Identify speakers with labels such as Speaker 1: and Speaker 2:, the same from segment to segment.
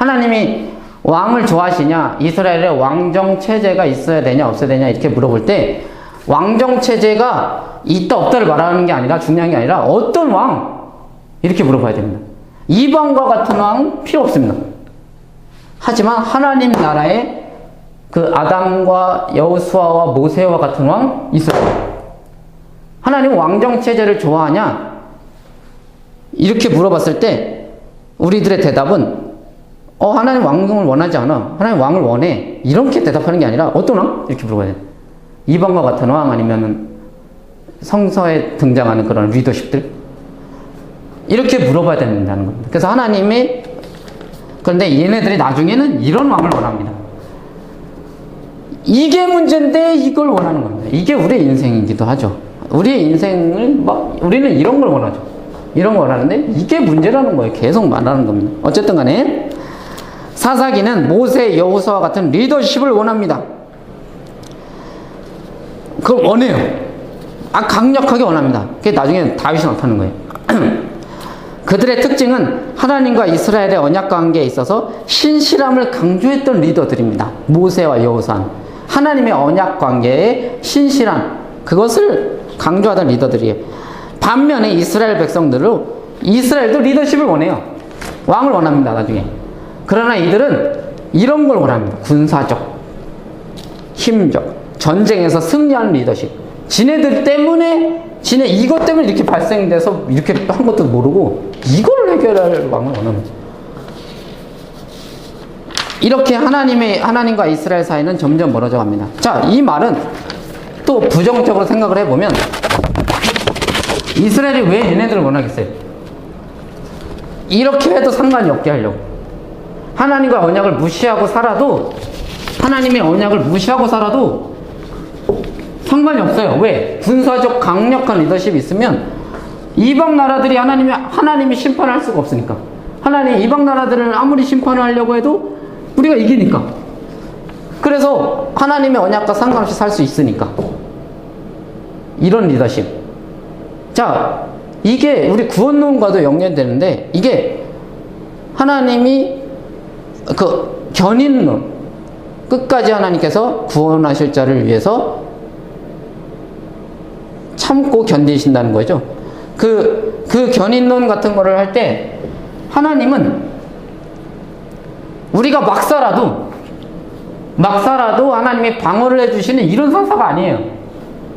Speaker 1: 하나님이 왕을 좋아하시냐, 이스라엘에 왕정 체제가 있어야 되냐 없어야 되냐 이렇게 물어볼 때 왕정 체제가 있다 없다를 말하는 게 아니라, 중요한 게 아니라 어떤 왕 이렇게 물어봐야 됩니다. 이방과 같은 왕 필요 없습니다. 하지만 하나님 나라에 그 아담과 여호수아와 모세와 같은 왕 있어요. 하나님 왕정 체제를 좋아하냐 이렇게 물어봤을 때 우리들의 대답은 하나님 왕을 원하지 않아, 하나님 왕을 원해, 이렇게 대답하는 게 아니라 어떤 왕? 이렇게 물어봐야 돼. 이방과 같은 왕, 아니면 성서에 등장하는 그런 리더십들, 이렇게 물어봐야 된다는 겁니다. 그래서 하나님이, 그런데 얘네들이 나중에는 이런 왕을 원합니다. 이게 문제인데 이걸 원하는 겁니다. 이게 우리의 인생이기도 하죠. 우리의 인생을 우리는 이런 걸 원하죠. 이런 걸 원하는데 이게 문제라는 거예요. 계속 말하는 겁니다. 어쨌든 간에 사사기는 모세, 여호수아와 같은 리더십을 원합니다. 그걸 원해요. 강력하게 원합니다. 그게 나중에 다윗이 나타나는 거예요. 그들의 특징은 하나님과 이스라엘의 언약 관계에 있어서 신실함을 강조했던 리더들입니다. 모세와 여호수아는 하나님의 언약 관계에 신실한 그것을 강조하던 리더들이에요. 반면에 이스라엘 이스라엘도 리더십을 원해요. 왕을 원합니다. 나중에. 그러나 이들은 이런 걸 원합니다. 군사적, 힘적, 전쟁에서 승리하는 리더십. 지네들 때문에, 이것 때문에 이렇게 발생돼서 이렇게 한 것도 모르고 이거를 해결할 왕을 원합니다. 이렇게 하나님과 이스라엘 사이는 점점 멀어져 갑니다. 자, 이 말은 또 부정적으로 생각을 해보면 이스라엘이 왜 얘네들을 원하겠어요? 이렇게 해도 상관이 없게 하려고. 하나님과 언약을 무시하고 살아도, 하나님의 언약을 무시하고 살아도 상관이 없어요. 왜? 군사적 강력한 리더십이 있으면 이방 나라들이 하나님이 심판을 할 수가 없으니까. 이방 나라들을 아무리 심판을 하려고 해도 우리가 이기니까. 그래서 하나님의 언약과 상관없이 살 수 있으니까. 이런 리더십. 자, 이게 우리 구원론과도 연결되는데, 이게 하나님이 견인론, 끝까지 하나님께서 구원하실 자를 위해서 참고 견디신다는 거죠. 그 견인론 같은 거를 할 때 하나님은 우리가 막 살아도 하나님이 방어를 해주시는 이런 사사가 아니에요.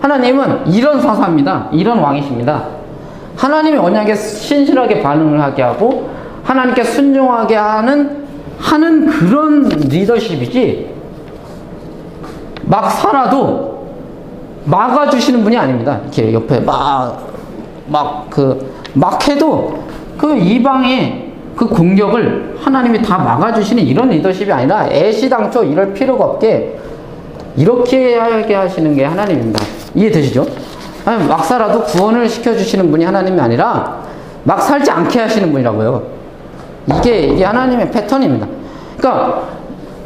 Speaker 1: 하나님은 이런 사사입니다. 이런 왕이십니다. 하나님의 언약에 신실하게 반응을 하게 하고 하나님께 순종하게 하는 그런 리더십이지, 막 살아도 막아주시는 분이 아닙니다. 이렇게 옆에 막 해도 그 이방의 그 공격을 하나님이 다 막아주시는 이런 리더십이 아니라 애시당초 이럴 필요가 없게 이렇게 하게 하시는 게 하나님입니다. 이해되시죠? 막 살아도 구원을 시켜주시는 분이 하나님이 아니라 막 살지 않게 하시는 분이라고요. 이게 하나님의 패턴입니다. 그러니까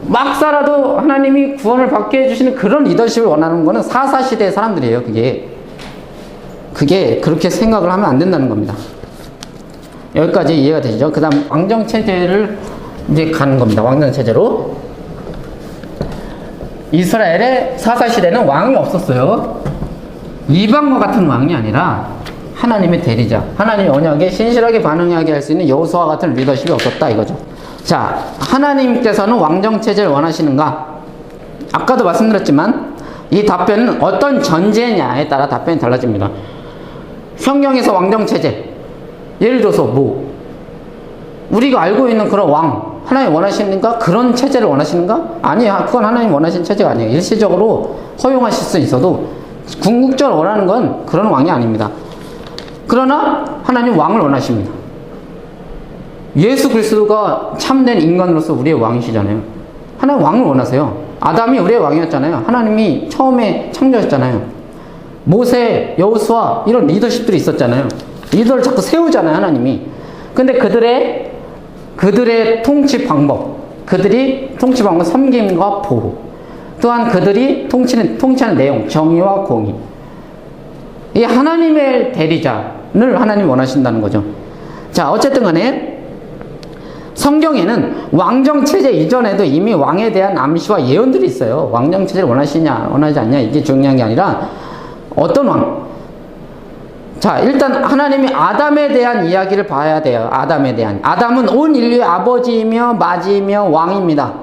Speaker 1: 막 살아도 하나님이 구원을 받게 해주시는 그런 리더십을 원하는 거는 사사시대의 사람들이에요. 그게 그렇게 생각을 하면 안 된다는 겁니다. 여기까지 이해가 되시죠? 그 다음 왕정체제를 이제 가는 겁니다. 왕정체제로. 이스라엘의 사사시대는 왕이 없었어요. 이방과 같은 왕이 아니라 하나님의 대리자, 하나님의 언약에 신실하게 반응하게 할 수 있는 여호수아와 같은 리더십이 없었다 이거죠. 자, 하나님께서는 왕정체제를 원하시는가? 아까도 말씀드렸지만 이 답변은 어떤 전제냐에 따라 답변이 달라집니다. 성경에서 왕정체제, 예를 들어서 우리가 알고 있는 그런 왕, 하나님 원하시는가? 그런 체제를 원하시는가? 아니야, 그건 하나님 원하시는 체제가 아니에요. 일시적으로 허용하실 수 있어도 궁극적으로 원하는 건 그런 왕이 아닙니다. 그러나 하나님 왕을 원하십니다. 예수 그리스도가 참된 인간으로서 우리의 왕이시잖아요. 하나님 왕을 원하세요. 아담이 우리의 왕이었잖아요. 하나님이 처음에 창조하셨잖아요. 모세, 여호수아 이런 리더십들이 있었잖아요. 리더를 자꾸 세우잖아요, 하나님이. 근데 그들의 통치 방법, 섬김과 보호, 또한 그들이 통치하는 내용, 정의와 공의, 이 하나님의 대리자를 하나님 원하신다는 거죠. 자, 어쨌든 간에 성경에는 왕정체제 이전에도 이미 왕에 대한 암시와 예언들이 있어요. 왕정체제를 원하시냐 원하지 않냐 이게 중요한 게 아니라 어떤 왕. 자, 일단 하나님이 아담에 대한 이야기를 봐야 돼요. 아담에 대한. 아담은 온 인류의 아버지이며 맞이이며 왕입니다.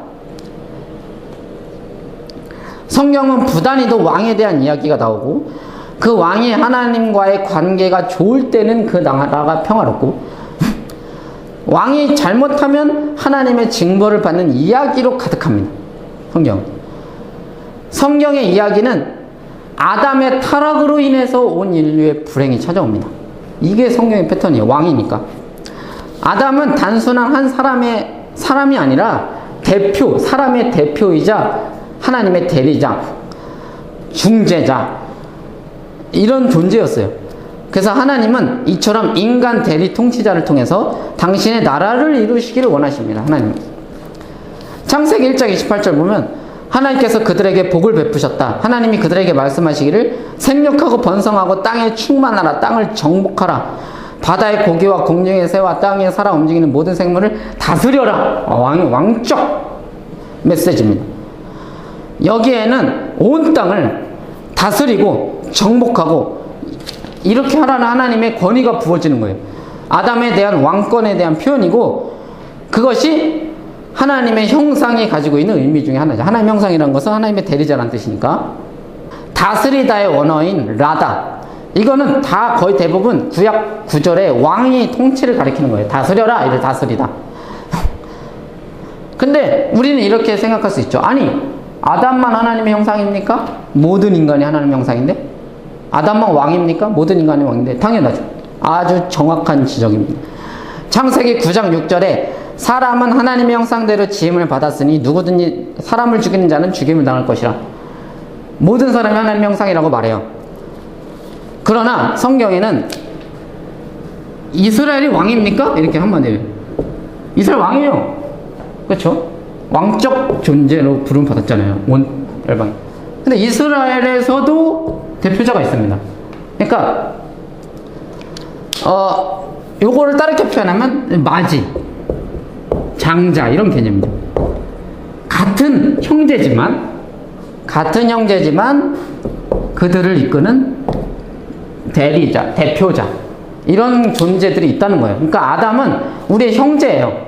Speaker 1: 성경은 부단히도 왕에 대한 이야기가 나오고 그 왕이 하나님과의 관계가 좋을 때는 그 나라가 평화롭고 왕이 잘못하면 하나님의 징벌을 받는 이야기로 가득합니다. 성경의 이야기는 아담의 타락으로 인해서 온 인류의 불행이 찾아옵니다. 이게 성경의 패턴이에요. 왕이니까. 아담은 단순한 한 사람이 아니라 사람의 대표이자 하나님의 대리자, 중재자 이런 존재였어요. 그래서 하나님은 이처럼 인간 대리 통치자를 통해서 당신의 나라를 이루시기를 원하십니다. 하나님. 창세기 1장 28절 보면 하나님께서 그들에게 복을 베푸셨다. 하나님이 그들에게 말씀하시기를 생육하고 번성하고 땅에 충만하라. 땅을 정복하라. 바다의 고기와 공중의 새와 땅에 살아 움직이는 모든 생물을 다스려라. 왕적 메시지입니다. 여기에는 온 땅을 다스리고 정복하고 이렇게 하라는 하나님의 권위가 부어지는 거예요. 아담에 대한 왕권에 대한 표현이고 그것이 하나님의 형상이 가지고 있는 의미 중에 하나죠. 하나님의 형상이라는 것은 하나님의 대리자라는 뜻이니까. 다스리다의 원어인 라다. 이거는 다 거의 대부분 구약 구절에 왕이 통치를 가리키는 거예요. 다스려라, 이를 다스리다. 근데 우리는 이렇게 생각할 수 있죠. 아니, 아담만 하나님의 형상입니까? 모든 인간이 하나님의 형상인데? 아담만 왕입니까? 모든 인간이 왕인데? 당연하죠. 아주 정확한 지적입니다. 창세기 9장 6절에 사람은 하나님의 형상대로 지음을 받았으니 누구든지 사람을 죽이는 자는 죽임을 당할 것이라. 모든 사람이 하나님의 형상이라고 말해요. 그러나 성경에는 이스라엘이 왕입니까? 이렇게 한마디예요. 이스라엘 왕이에요. 그렇죠? 왕적 존재로 부름 받았잖아요. 온 열방. 근데 이스라엘에서도 대표자가 있습니다. 그러니까 요거를 다르게 표현하면 마지, 장자 이런 개념입니다. 같은 형제지만 그들을 이끄는 대리자, 대표자 이런 존재들이 있다는 거예요. 그러니까 아담은 우리의 형제예요.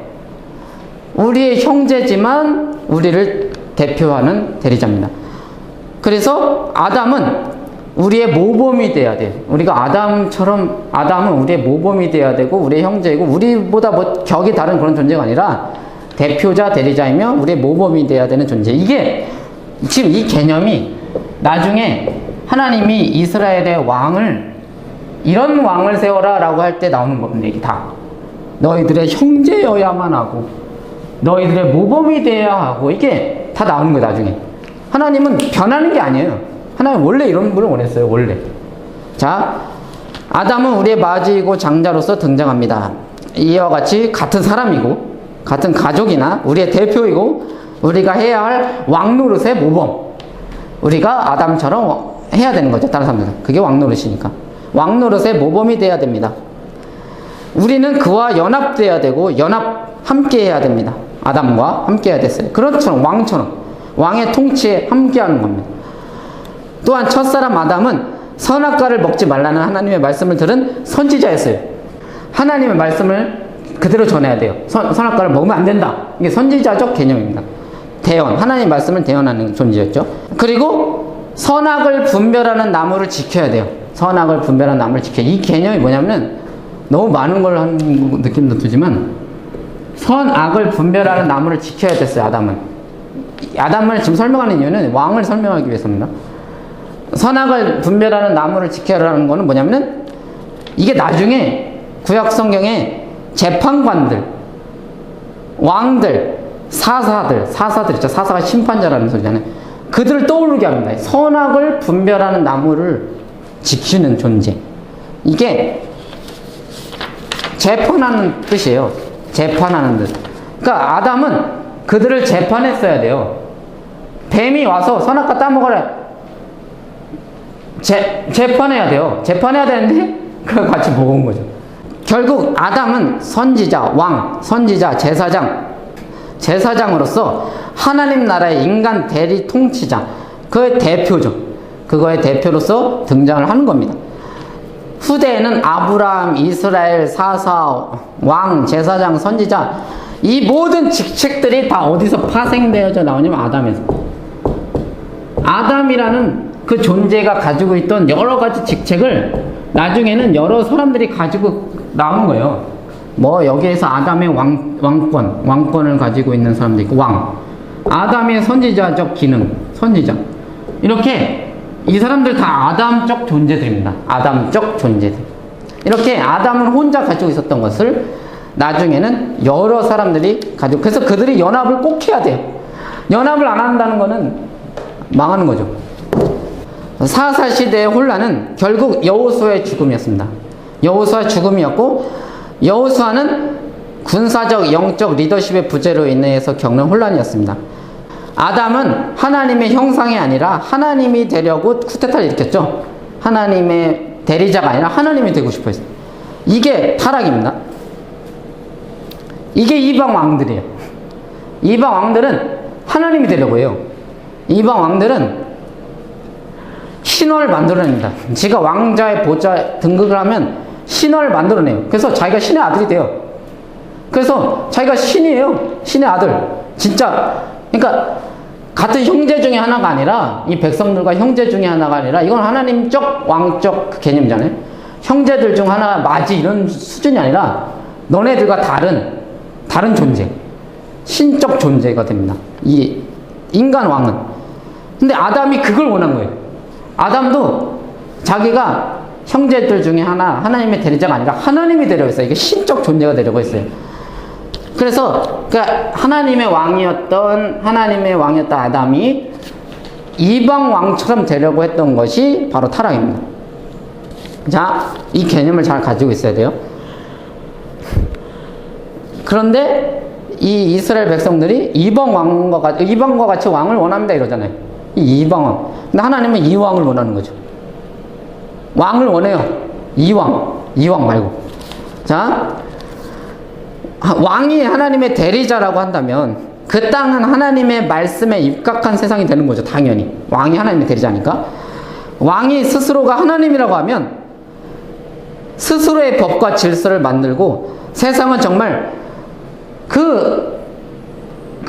Speaker 1: 우리의 형제지만 우리를 대표하는 대리자입니다. 그래서 아담은 우리의 모범이 돼야 돼. 우리가 아담은 우리의 모범이 돼야 되고 우리의 형제이고 우리보다 뭐 격이 다른 그런 존재가 아니라 대표자, 대리자이며 우리의 모범이 돼야 되는 존재. 이게 지금 이 개념이 나중에 하나님이 이스라엘의 왕을 이런 왕을 세워라 라고 할 때 나오는 겁니다. 이게 다 너희들의 형제여야만 하고 너희들의 모범이 돼야 하고 이게 다 나오는 거예요. 나중에 하나님은 변하는 게 아니에요. 하나님 원래 이런 분을 원했어요. 원래. 자, 아담은 우리의 마지이고 장자로서 등장합니다. 이와 같이 같은 사람이고 같은 가족이나 우리의 대표이고 우리가 해야 할 왕노릇의 모범. 우리가 아담처럼 해야 되는 거죠. 다른 사람들은. 그게 왕노릇이니까. 왕노릇의 모범이 돼야 됩니다. 우리는 그와 연합돼야 되고 함께 해야 됩니다. 아담과 함께 해야 됐어요. 그렇죠. 왕의 통치에 함께하는 겁니다. 또한 첫사람 아담은 선악과를 먹지 말라는 하나님의 말씀을 들은 선지자였어요. 하나님의 말씀을 그대로 전해야 돼요. 선악과를 먹으면 안 된다. 이게 선지자적 개념입니다. 하나님의 말씀을 대언하는 존재였죠. 그리고 선악을 분별하는 나무를 지켜야 돼요. 선악을 분별하는 나무를 지켜야. 이 개념이 뭐냐면 너무 많은 걸 하는 느낌도 들지만 선악을 분별하는 나무를 지켜야 됐어요. 아담을 지금 설명하는 이유는 왕을 설명하기 위해서입니다. 선악을 분별하는 나무를 지켜라는 거는 뭐냐면 이게 나중에 구약 성경에 재판관들, 왕들, 사사들 있죠. 사사가 심판자라는 소리잖아요. 그들을 떠오르게 합니다. 선악을 분별하는 나무를 지키는 존재. 이게 재판하는 뜻이에요. 재판하는 뜻. 그러니까 아담은 그들을 재판했어야 돼요. 뱀이 와서 선악과 따먹으라. 재판해야 돼요. 재판해야 되는데 그걸 같이 먹은 거죠. 결국 아담은 선지자, 왕, 선지자, 제사장으로서 하나님 나라의 인간 대리 통치자, 그의 대표죠. 그거의 대표로서 등장을 하는 겁니다. 후대에는 아브라함, 이스라엘, 사사, 왕, 제사장, 선지자, 이 모든 직책들이 다 어디서 파생되어져 나오냐면 아담에서. 아담이라는 그 존재가 가지고 있던 여러 가지 직책을 나중에는 여러 사람들이 가지고 나오는 거예요. 뭐 여기에서 아담의 왕권을 가지고 있는 사람도 있고, 왕. 아담의 선지자적 기능, 선지자. 이렇게 이 사람들 다 아담적 존재들입니다. 아담적 존재들. 이렇게 아담은 혼자 가지고 있었던 것을 나중에는 여러 사람들이 가지고, 그래서 그들이 연합을 꼭 해야 돼요. 연합을 안 한다는 거는 망하는 거죠. 사사 시대의 혼란은 결국 여호수아의 죽음이었습니다. 여호수아의 죽음이었고, 여호수아는 군사적, 영적 리더십의 부재로 인해서 겪는 혼란이었습니다. 아담은 하나님의 형상이 아니라 하나님이 되려고 쿠데타를 일으켰죠. 하나님의 대리자가 아니라 하나님이 되고 싶어 했어요. 이게 타락입니다. 이게 이방 왕들이에요. 이방 왕들은 하나님이 되려고 해요. 이방 왕들은 신화를 만들어냅니다. 지가 왕자의 보좌 등극을 하면 신화를 만들어내요. 그래서 자기가 신의 아들이 돼요. 그래서 자기가 신이에요. 신의 아들. 진짜. 그러니까 같은 형제 중에 하나가 아니라, 이 백성들과 형제 중에 하나가 아니라, 이건 하나님적 왕적 개념이잖아요. 형제들 중 하나 맞이 이런 수준이 아니라 너네들과 다른 존재, 신적 존재가 됩니다. 이 인간 왕은. 근데 아담이 그걸 원한 거예요. 아담도 자기가 형제들 중에 하나님의 대리자가 아니라 하나님이 되려고 했어요. 이게 신적 존재가 되려고 했어요. 그래서 그러니까 하나님의 왕이었던 아담이 이방 왕처럼 되려고 했던 것이 바로 타락입니다. 자, 이 개념을 잘 가지고 있어야 돼요. 그런데 이 이스라엘 백성들이 이방과 같이 왕을 원합니다 이러잖아요. 이 이방 왕. 근데 하나님은 이 왕을 원하는 거죠. 왕을 원해요. 이 왕 말고. 자, 왕이 하나님의 대리자라고 한다면 그 땅은 하나님의 말씀에 입각한 세상이 되는 거죠. 당연히. 왕이 하나님의 대리자니까. 왕이 스스로가 하나님이라고 하면 스스로의 법과 질서를 만들고 세상은 정말 그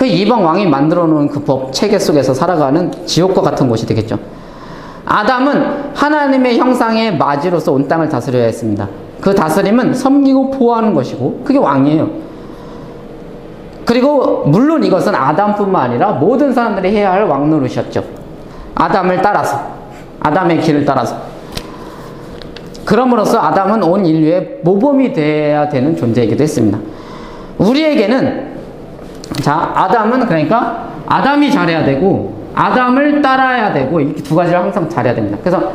Speaker 1: 이방 왕이 만들어 놓은 그 법 체계 속에서 살아가는 지옥과 같은 곳이 되겠죠. 아담은 하나님의 형상의 마지로서 온 땅을 다스려야 했습니다. 그 다스림은 섬기고 보호하는 것이고, 그게 왕이에요. 그리고 물론 이것은 아담뿐만 아니라 모든 사람들이 해야 할 왕노릇이었죠. 아담을 따라서, 아담의 길을 따라서. 그럼으로써 아담은 온 인류의 모범이 돼야 되는 존재이기도 했습니다. 우리에게는, 자, 아담은 그러니까 아담이 잘해야 되고 아담을 따라야 되고, 이렇게 두 가지를 항상 잘해야 됩니다. 그래서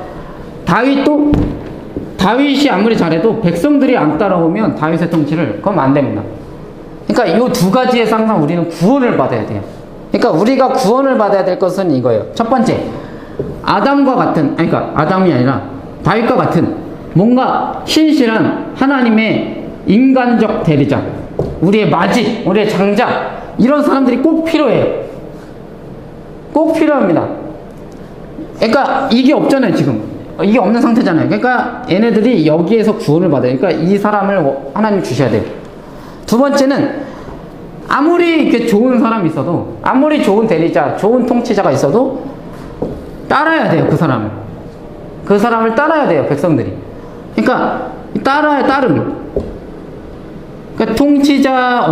Speaker 1: 다윗이 아무리 잘해도 백성들이 안 따라오면 다윗의 통치를, 그건 안 됩니다. 그러니까 이 두 가지에서 항상 우리는 구원을 받아야 돼요. 그러니까 우리가 구원을 받아야 될 것은 이거예요. 첫 번째, 그러니까 아담이 아니라 다윗과 같은 뭔가 신실한 하나님의 인간적 대리자, 우리의 마지, 우리의 장자, 이런 사람들이 꼭 필요해요. 꼭 필요합니다. 그러니까 이게 없잖아요, 지금. 이게 없는 상태잖아요. 그러니까 얘네들이 여기에서 구원을 받아요. 그러니까 이 사람을 하나님 주셔야 돼요. 두 번째는 아무리 이렇게 좋은 사람이 있어도, 아무리 좋은 대리자, 좋은 통치자가 있어도 따라야 돼요, 그 사람을. 그 사람을 따라야 돼요, 백성들이. 그러니까 따름. 그러니까 통치자가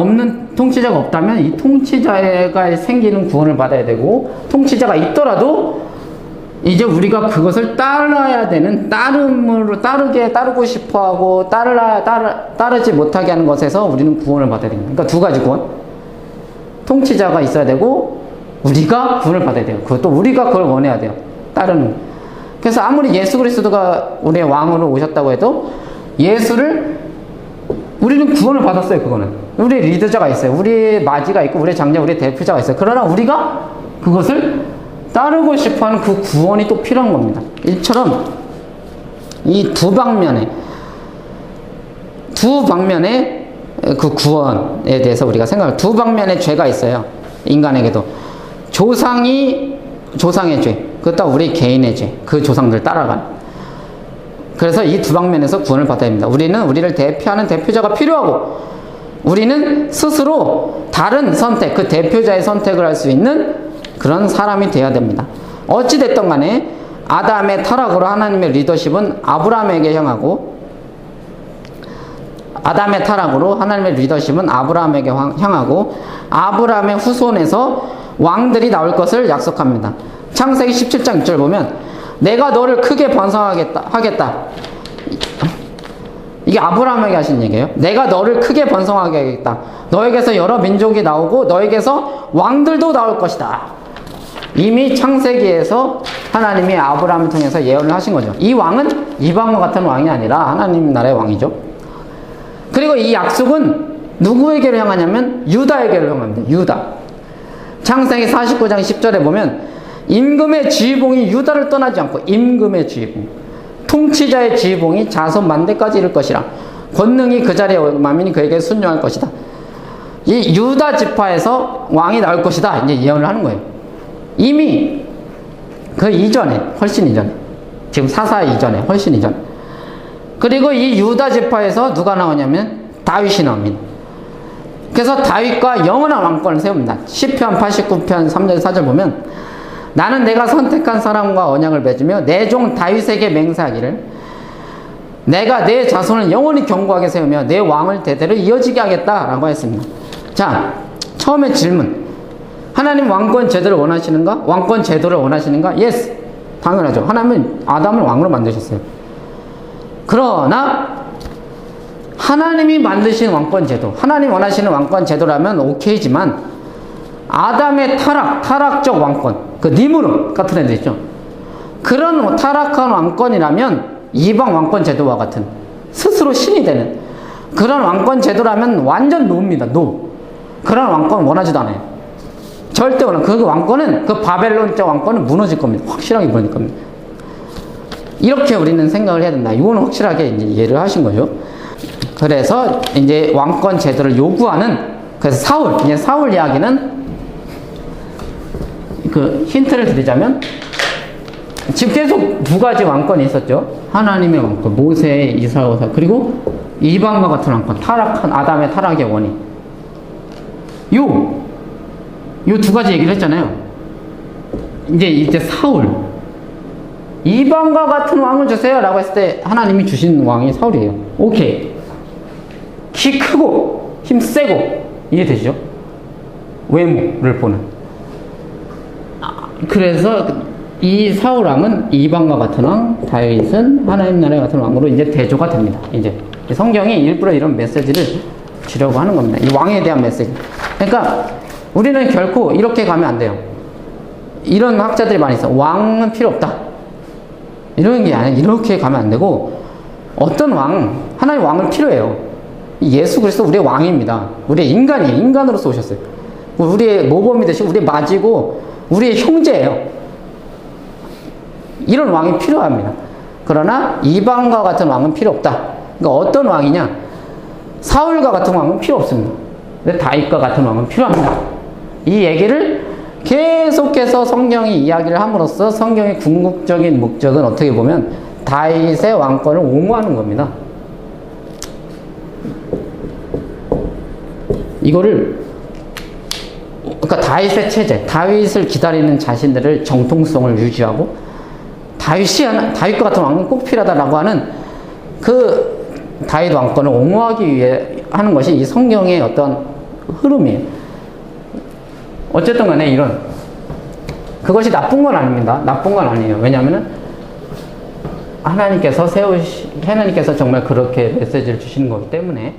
Speaker 1: 없다면 이 통치자가 생기는 구원을 받아야 되고, 통치자가 있더라도 이제 우리가 그것을 따라야 되는, 따르고 싶어 하고 따르지 못하게 하는 것에서 우리는 구원을 받아야 됩니다. 그러니까 두 가지 구원. 통치자가 있어야 되고 우리가 구원을 받아야 돼요. 그것도 우리가 그걸 원해야 돼요. 따르는. 그래서 아무리 예수 그리스도가 우리의 왕으로 오셨다고 해도 우리는 구원을 받았어요. 그거는 우리 리더자가 있어요. 우리의 마지가 있고 우리의 장자, 우리의 대표자가 있어요. 그러나 우리가 그것을 따르고 싶어하는 그 구원이 또 필요한 겁니다. 이처럼 이 두 방면에 두 방면의 그 구원에 대해서 우리가 생각할 두 방면의 죄가 있어요. 인간에게도 조상의 죄, 그것도 우리 개인의 죄, 그 조상들 따라가는. 그래서 이 두 방면에서 구원을 받아야 합니다. 우리는 우리를 대표하는 대표자가 필요하고, 우리는 스스로 다른 선택, 그 대표자의 선택을 할 수 있는 그런 사람이 되어야 됩니다. 어찌됐든 간에 아담의 타락으로 하나님의 리더십은 아브라함에게 향하고, 아담의 타락으로 하나님의 리더십은 아브라함에게 향하고, 아브라함의 후손에서 왕들이 나올 것을 약속합니다. 창세기 17장 6절 보면 내가 너를 크게 번성하겠다. 이게 아브라함에게 하신 얘기예요. 내가 너를 크게 번성하게 하겠다. 너에게서 여러 민족이 나오고 너에게서 왕들도 나올 것이다. 이미 창세기에서 하나님이 아브라함을 통해서 예언을 하신 거죠. 이 왕은 이방과 같은 왕이 아니라 하나님 나라의 왕이죠. 그리고 이 약속은 누구에게로 향하냐면 유다에게로 향합니다. 유다. 창세기 49장 10절에 보면 임금의 지휘봉이 유다를 떠나지 않고, 임금의 지휘봉, 통치자의 지휘봉이 자손 만대까지 이를 것이라. 권능이 그 자리에 만민이 그에게 순종할 것이다. 이 유다 지파에서 왕이 나올 것이다. 이제 예언을 하는 거예요. 이미 그 이전에, 훨씬 이전에, 지금 사사 이전에, 훨씬 이전에. 그리고 이 유다 지파에서 누가 나오냐면 다윗이 나옵니다. 그래서 다윗과 영원한 왕권을 세웁니다. 시편 89편 3절 4절 보면 나는 내가 선택한 사람과 언약을 맺으며 내 종 다윗에게 맹세하기를 내가 내 자손을 영원히 견고하게 세우며 내 왕을 대대로 이어지게 하겠다라고 했습니다. 자, 처음에 질문. 하나님 왕권 제도를 원하시는가? 왕권 제도를 원하시는가? 예스. 당연하죠. 하나님은 아담을 왕으로 만드셨어요. 그러나 하나님이 만드신 왕권 제도, 하나님 원하시는 왕권 제도라면 오케이지만 아담의 타락적 왕권, 그 니므롯 같은 애들 있죠. 그런 타락한 왕권이라면 이방 왕권 제도와 같은 스스로 신이 되는 그런 왕권 제도라면 완전 노입니다. 노. 그런 왕권 원하지도 않아요. 절대 원하. 그 왕권은, 그 바벨론적 왕권은 무너질 겁니다. 확실하게 무너질 겁니다. 이렇게 우리는 생각을 해야 된다. 이거는 확실하게 이제 이해를 하신 거죠. 그래서 이제 왕권 제도를 요구하는, 그래서 이제 사울 이야기는 그 힌트를 드리자면 지금 계속 두 가지 왕권이 있었죠. 하나님의 왕권, 모세의 이스라엘, 그리고 이방과 같은 왕권, 타락한 아담의 타락의 원인. 요 두 가지 얘기를 했잖아요. 이제 사울, 이방과 같은 왕을 주세요 라고 했을 때 하나님이 주신 왕이 사울이에요. 오케이. 키 크고 힘 세고, 이해되시죠? 외모를 보는. 그래서 이 사울 왕은 이방과 같은 왕, 다윗은 하나님 나라의 같은 왕으로 이제 대조가 됩니다. 이제 성경이 일부러 이런 메시지를 주려고 하는 겁니다. 이 왕에 대한 메시지. 그러니까 우리는 결코 이렇게 가면 안 돼요. 이런 학자들이 많이 있어. 왕은 필요 없다. 이런 게 아니라 이렇게 가면 안 되고, 어떤 왕, 하나님 왕은 필요해요. 예수 그리스도 우리의 왕입니다. 우리의 인간이에요. 인간으로서 오셨어요. 우리의 모범이 되시고 우리의 맞이고 우리의 형제예요. 이런 왕이 필요합니다. 그러나 이방과 같은 왕은 필요 없다. 그러니까 어떤 왕이냐? 사울과 같은 왕은 필요 없습니다. 근데 다윗과 같은 왕은 필요합니다. 이 얘기를 계속해서 성경이 이야기를 함으로써 성경의 궁극적인 목적은 어떻게 보면 다윗의 왕권을 옹호하는 겁니다. 이거를, 그러니까 다윗의 체제, 다윗을 기다리는 자신들의 정통성을 유지하고 다윗과 같은 왕은 꼭 필요하다라고 하는 그 다윗 왕권을 옹호하기 위해 하는 것이 이 성경의 어떤 흐름이에요. 어쨌든 간에 그것이 나쁜 건 아닙니다. 나쁜 건 아니에요. 왜냐하면 하나님께서 정말 그렇게 메시지를 주시는 거기 때문에.